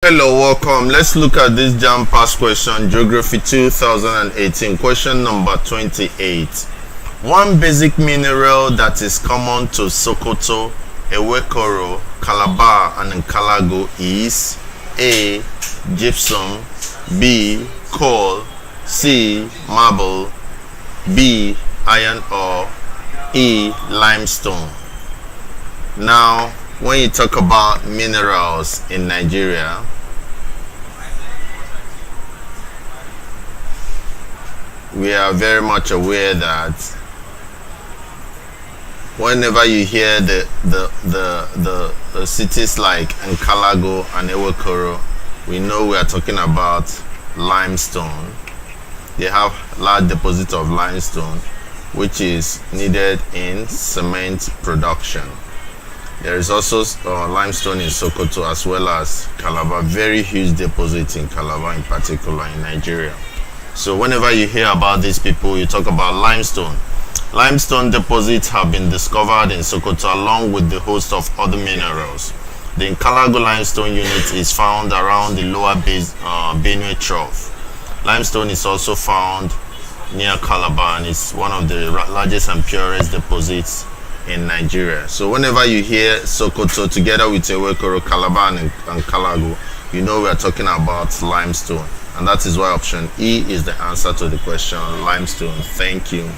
Hello, welcome. Let's look at this JAMB past question, Geography 2018, question number 28. One basic mineral that is common to Sokoto, Ewekoro, Calabar, and Nkalago is A. Gypsum, B. Coal, C. Marble, B. Iron ore, E. Limestone. Now, when you talk about minerals in Nigeria, we are very much aware that whenever you hear the cities like Nkalago and Ewekoro, we know we are talking about limestone. They have large deposits of limestone, which is needed in cement production. There is also limestone in Sokoto as well as Calabar, very huge deposit in Calabar in particular in Nigeria. So whenever you hear about these people, you talk about limestone. Limestone deposits have been discovered in Sokoto along with the host of other minerals. The Nkalago limestone unit is found around the lower Benue Trough. Limestone is also found near Calabar and is one of the largest and purest deposits in Nigeria. So whenever you hear Sokoto together with Ewekoro, Calabar and Nkalago, you know we are talking about limestone. And that is why option E is the answer to the question, limestone. Thank you.